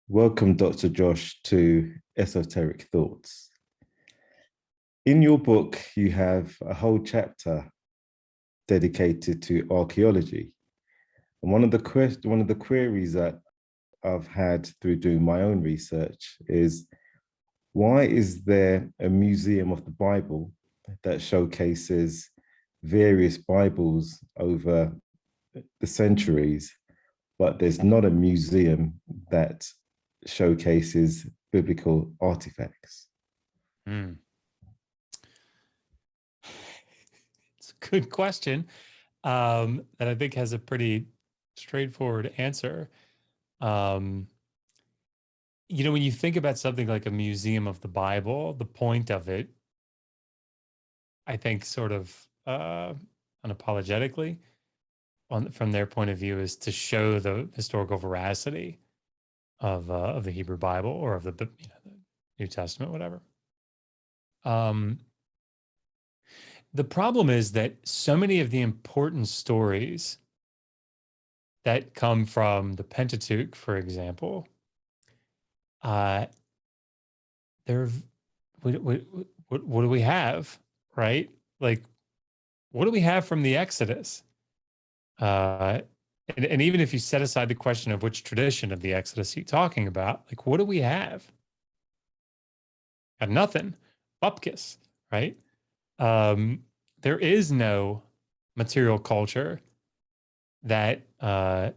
Welcome, Dr. Josh, to Esoteric Thoughts. In your book, you have a whole chapter dedicated to archaeology. And one of the queries that I've had through doing my own research is, why is there a museum of the Bible that showcases various Bibles over the centuries, but there's not a museum that showcases biblical artifacts? Hmm. It's a good question that I think has a pretty straightforward answer. Um, when you think about something like a museum of the Bible, the point of it, I think, sort of unapologetically, from their point of view, is to show the historical veracity of the Hebrew Bible or of the New Testament, whatever. The problem is that so many of the important stories that come from the Pentateuch, for example, they're what do we have, right? Like, what do we have from the Exodus? And even if you set aside the question of which tradition of the Exodus you're talking about, like, what do we have? Got nothing. Bupkis, right? There is no material culture that there'll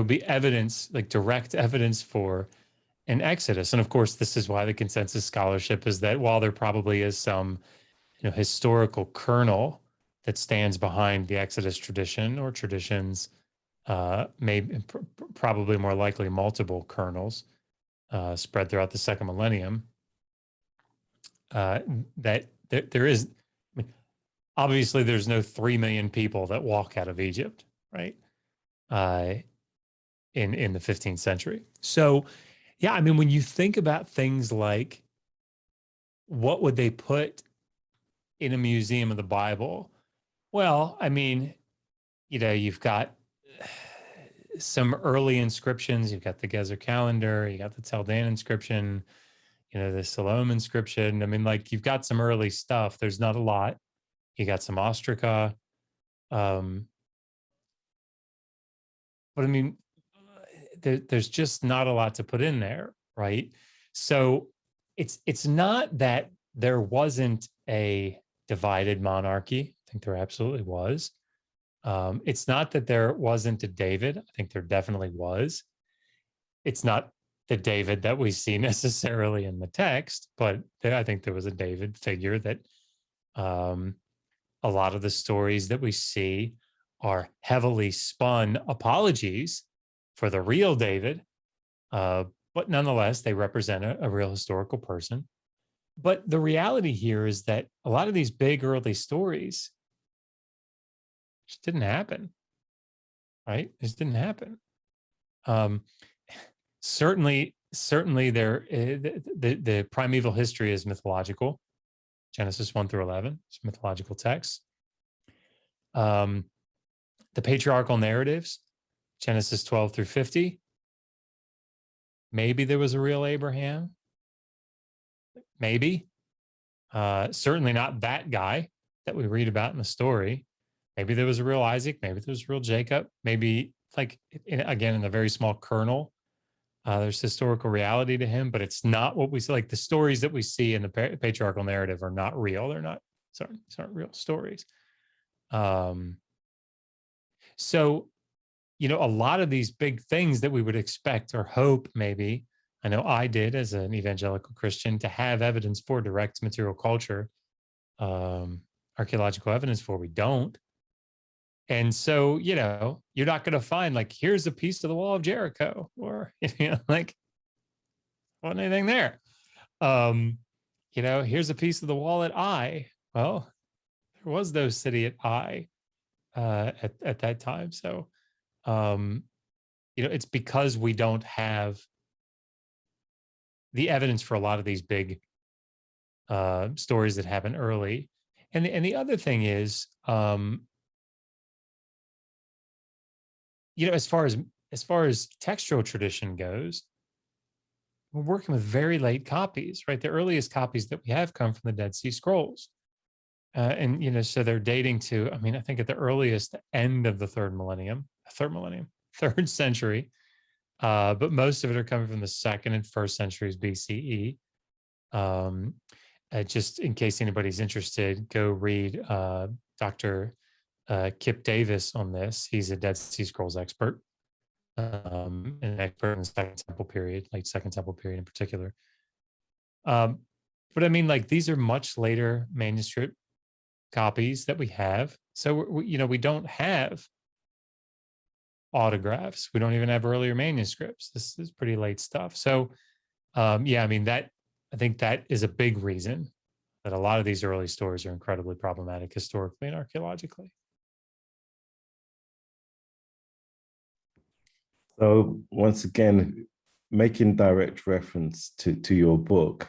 be evidence, like direct evidence for an Exodus. And of course, this is why the consensus scholarship is that while there probably is some historical kernel that stands behind the Exodus tradition or traditions, probably more likely multiple kernels spread throughout the second millennium, that there is, I mean, obviously there's no 3 million people that walk out of Egypt, right? In the 15th century. So, yeah, I mean, when you think about things like what would they put in a museum of the Bible? Well, I mean, you've got some early inscriptions. You've got the Gezer calendar, you got the Tel Dan inscription, the Siloam inscription. I mean, like, you've got some early stuff. There's not a lot. You got some ostraca. But I mean, there's just not a lot to put in there, right? So it's not that there wasn't a divided monarchy. I think there absolutely was. It's not that there wasn't a David. I think there definitely was. It's not the David that we see necessarily in the text, but I think there was a David figure that a lot of the stories that we see are heavily spun apologies for the real David, but nonetheless, they represent a real historical person. But the reality here is that a lot of these big early stories just didn't happen, right? It just didn't happen. Certainly, there the primeval history is mythological. Genesis 1 through 11, it's mythological texts. The patriarchal narratives, Genesis 12 through 50. Maybe there was a real Abraham. Maybe. Certainly not that guy that we read about in the story. Maybe there was a real Isaac. Maybe there was a real Jacob. Maybe, like, again, in a very small kernel, there's historical reality to him, but it's not what we see. Like, the stories that we see in the patriarchal narrative are not real. They're not, sorry, these aren't real stories. So, a lot of these big things that we would expect or hope, maybe, I know I did as an evangelical Christian, to have evidence for direct material culture, archaeological evidence for, we don't. And so, you're not going to find, like, here's a piece of the wall of Jericho, or, like, wasn't anything there. Here's a piece of the wall at Ai. Well, there was no city at Ai at that time. So, it's because we don't have the evidence for a lot of these big stories that happen early. And the other thing is, as far as as far as textual tradition goes, we're working with very late copies, right? The earliest copies that we have come from the Dead Sea Scrolls. And so they're dating to, I mean, I think at the earliest end of the third century. But most of it are coming from the second and first centuries BCE. Just in case anybody's interested, go read Dr. Kip Davis on this. He's a Dead Sea Scrolls expert, an expert in the Second Temple period, late Second Temple period in particular. But I mean, like, these are much later manuscript copies that we have. So we don't have autographs. We don't even have earlier manuscripts. This is pretty late stuff. So yeah, I mean, I think that is a big reason that a lot of these early stories are incredibly problematic historically and archaeologically. So once again, making direct reference to your book,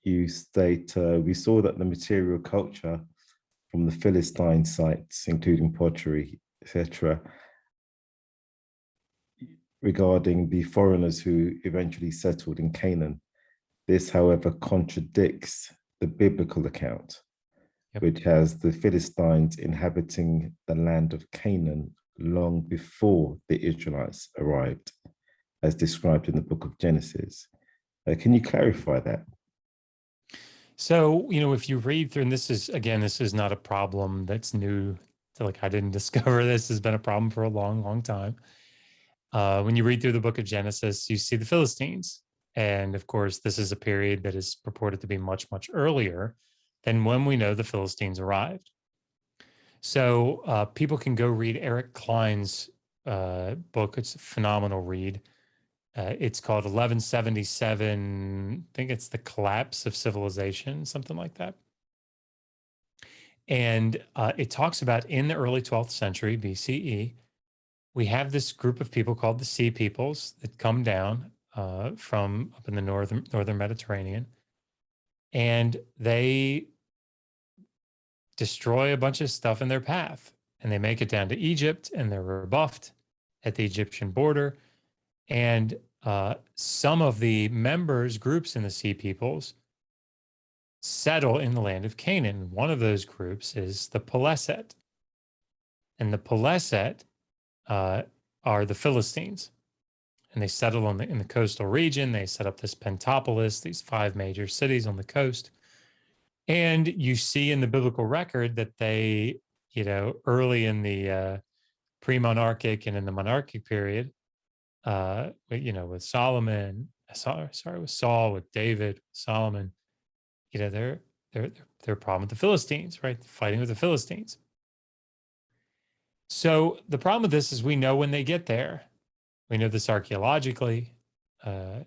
you state, we saw that the material culture from the Philistine sites, including pottery, etc., regarding the foreigners who eventually settled in Canaan. This, however, contradicts the biblical account, which has the Philistines inhabiting the land of Canaan long before the Israelites arrived, as described in the book of Genesis. Can you clarify that? So, if you read through, and this is not a problem that's new. Like, I didn't discover this. Has been a problem for a long, long time. When you read through the book of Genesis, you see the Philistines. And of course, this is a period that is purported to be much, much earlier than when we know the Philistines arrived. So people can go read Eric Klein's book. It's a phenomenal read. It's called 1177. I think it's The Collapse of Civilization, something like that. And it talks about in the early 12th century BCE, we have this group of people called the Sea Peoples that come down from up in the northern Mediterranean, and they destroy a bunch of stuff in their path, and they make it down to Egypt, and they're rebuffed at the Egyptian border. And some of the groups in the Sea Peoples, settle in the land of Canaan. One of those groups is the Peleset, and the Peleset are the Philistines, and they settle in the coastal region. They set up this Pentapolis, these 5 major cities on the coast. And you see in the biblical record that they, early in the pre-monarchic and in the monarchic period, with Solomon, with Saul, with David, Solomon, they're a problem with the Philistines, right? Fighting with the Philistines. So the problem with this is we know when they get there. We know this archaeologically, and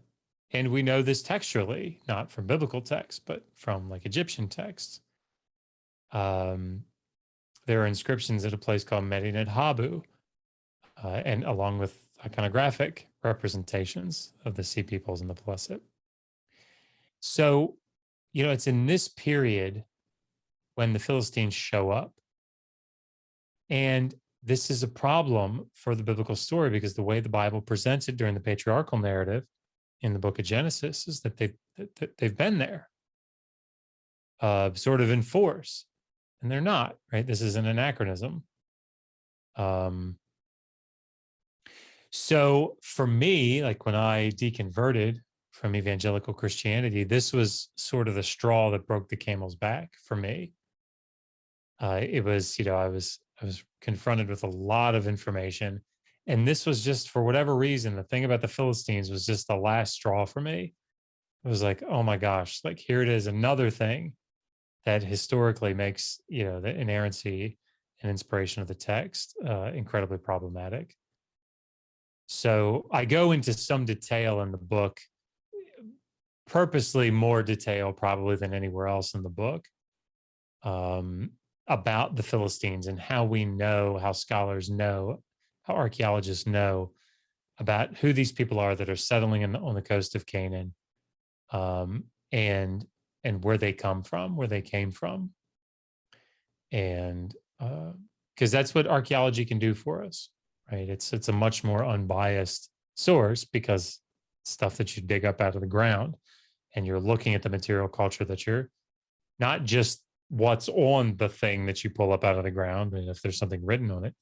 we know this textually, not from biblical texts, but from like Egyptian texts. There are inscriptions at a place called Medinet Habu, and along with iconographic representations of the Sea Peoples and the Peleset. So, it's in this period when the Philistines show up. And this is a problem for the biblical story because the way the Bible presents it during the patriarchal narrative in the book of Genesis is that they've been there, sort of in force, and they're not, right? This is an anachronism. So for me, like when I deconverted from evangelical Christianity, this was sort of the straw that broke the camel's back for me. It was, I was confronted with a lot of information, and this was just, for whatever reason, the thing about the Philistines was just the last straw for me. It was like, oh my gosh, like here it is, another thing that historically makes, the inerrancy and inspiration of the text incredibly problematic. So I go into some detail in the book, purposely more detail probably than anywhere else in the book, about the Philistines and how we know, how scholars know, how archaeologists know about who these people are that are settling on the coast of Canaan, and where they come from, where they came from. And because that's what archaeology can do for us. right? It's a much more unbiased source because stuff that you dig up out of the ground, and you're looking at the material culture that you're not just what's on the thing that you pull up out of the ground and if there's something written on it,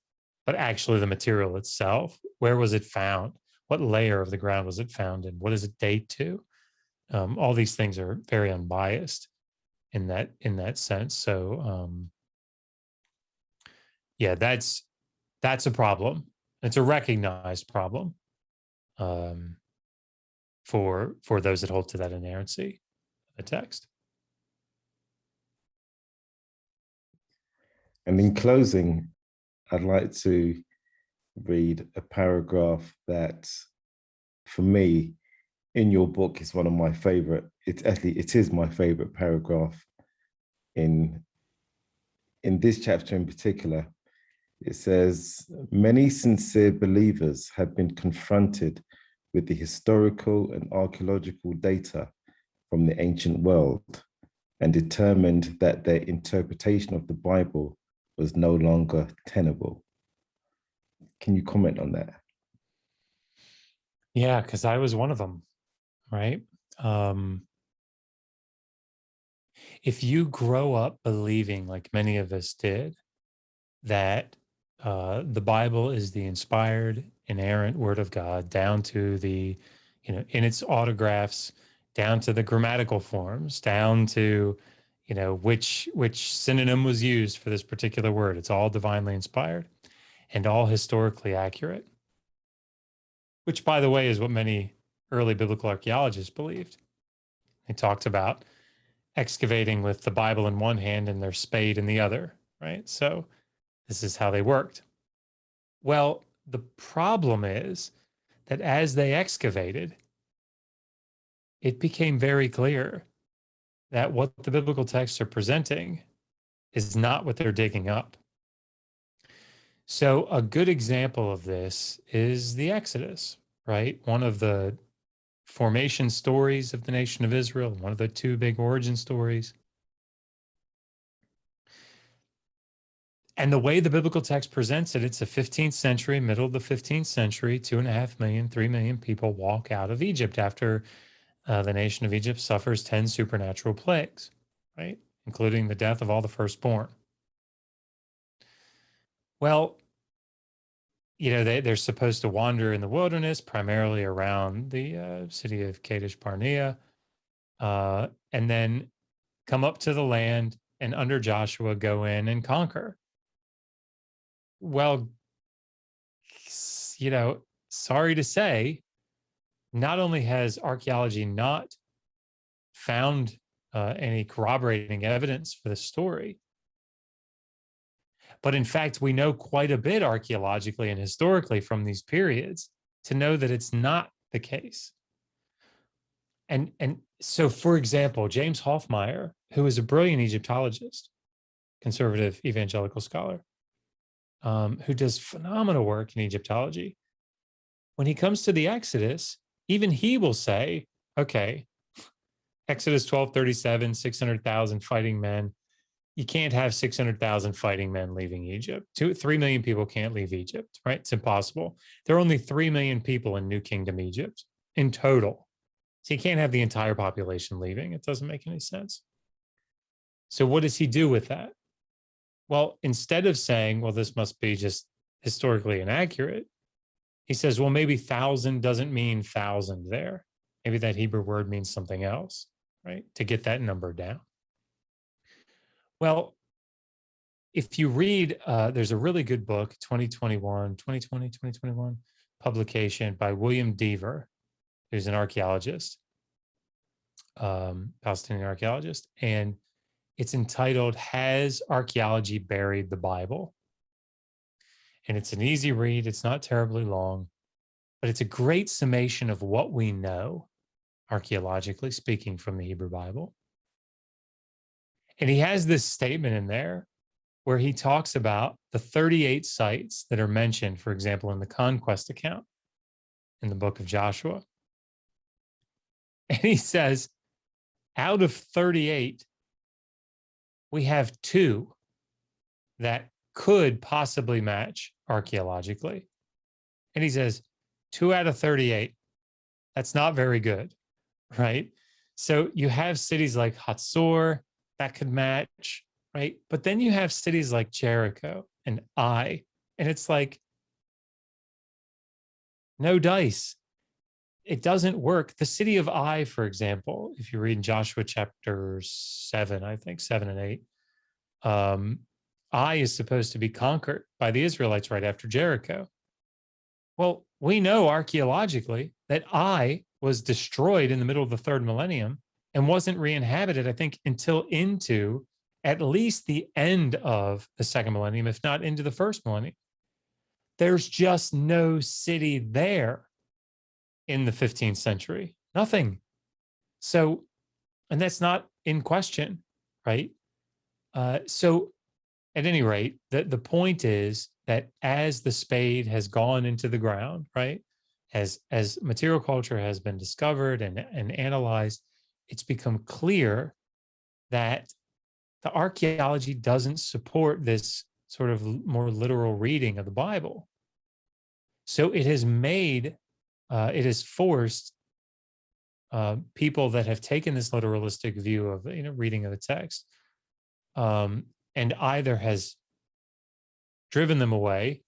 but actually the material itself. Where was it found? What layer of the ground was it found in? What does it date to? All these things are very unbiased in that sense. So yeah, that's a problem. It's a recognized problem um, for those that hold to that inerrancy of the text. And in closing, I'd like to read a paragraph that, for me, in your book is one of my favorite. It is my favorite paragraph in this chapter in particular. It says, many sincere believers have been confronted with the historical and archaeological data from the ancient world and determined that their interpretation of the Bible was no longer tenable. Can you comment on that? Yeah, because I was one of them, right? Um, if you grow up believing, like many of us did, that the Bible is the inspired, inerrant Word of God, down to the, in its autographs, down to the grammatical forms, down to, which synonym was used for this particular word. It's all divinely inspired and all historically accurate, which, by the way, is what many early biblical archaeologists believed. They talked about excavating with the Bible in one hand and their spade in the other, right? So this is how they worked. Well, the problem is that as they excavated, it became very clear that what the biblical texts are presenting is not what they're digging up. So, a good example of this is the Exodus, right? One of the formation stories of the nation of Israel, one of the two big origin stories. And the way the biblical text presents it, it's a 15th century, middle of the 15th century, 2.5 million, 3 million people walk out of Egypt after the nation of Egypt suffers 10 supernatural plagues, right? Including the death of all the firstborn. Well, they're supposed to wander in the wilderness, primarily around the city of Kadesh Barnea, and then come up to the land and under Joshua go in and conquer. Well, sorry to say, not only has archaeology not found any corroborating evidence for the story, but in fact, we know quite a bit archaeologically and historically from these periods to know that it's not the case. And so, for example, James Hoffmeyer, who is a brilliant Egyptologist, conservative evangelical scholar, who does phenomenal work in Egyptology, when he comes to the Exodus, even he will say, okay, Exodus 12:37, 600,000 fighting men. You can't have 600,000 fighting men leaving Egypt. 3 million people can't leave Egypt, right? It's impossible. There are only 3 million people in New Kingdom Egypt in total. So you can't have the entire population leaving. It doesn't make any sense. So what does he do with that? Well, instead of saying, well, this must be just historically inaccurate, he says, well, maybe 1,000 doesn't mean 1,000 there. Maybe that Hebrew word means something else, right? To get that number down. Well, if you read, there's a really good book, 2021 publication by William Deaver, who's an archaeologist, Palestinian archaeologist, and it's entitled, Has Archaeology Buried the Bible? And it's an easy read. It's not terribly long, but it's a great summation of what we know, archaeologically speaking, from the Hebrew Bible. And he has this statement in there where he talks about the 38 sites that are mentioned, for example, in the conquest account in the book of Joshua. And he says, out of 38, we have 2 that could possibly match archaeologically. And he says, 2 out of 38. That's not very good, right? So you have cities like Hatzor that could match, right? But then you have cities like Jericho and Ai, and it's like, no dice. It doesn't work. The city of Ai, for example, if you read in Joshua chapter 7, I think 7 and 8, Ai is supposed to be conquered by the Israelites right after Jericho. Well, we know archaeologically that Ai was destroyed in the middle of the third millennium and wasn't re-inhabited, I think, until into at least the end of the second millennium, if not into the first millennium. There's just no city there in the 15th century. Nothing. So, and that's not in question, right? So at any rate, the point is that as the spade has gone into the ground, right? As material culture has been discovered and analyzed, it's become clear that the archaeology doesn't support this sort of more literal reading of the Bible. So it has made, it has forced people that have taken this literalistic view of reading of a text, and either has driven them away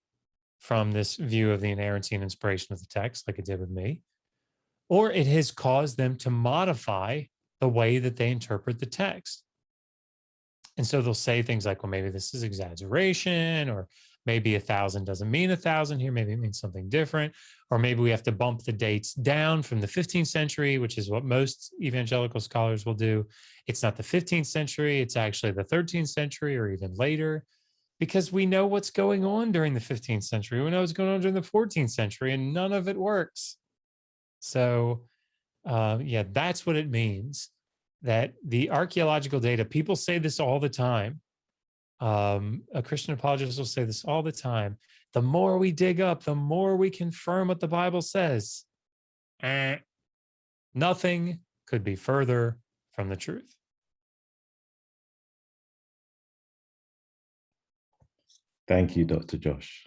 from this view of the inerrancy and inspiration of the text, like it did with me, or it has caused them to modify the way that they interpret the text. And so they'll say things like, well, maybe this is exaggeration, or maybe 1,000 doesn't mean 1,000 here. Maybe it means something different. Or maybe we have to bump the dates down from the 15th century, which is what most evangelical scholars will do. It's not the 15th century. It's actually the 13th century or even later, because we know what's going on during the 15th century. We know what's going on during the 14th century, and none of it works. So yeah, that's what it means, that the archaeological data, people say this all the time. A Christian apologist will say this all the time. The more we dig up, the more we confirm what the Bible says. Nothing could be further from the truth. Thank you, Dr. Josh.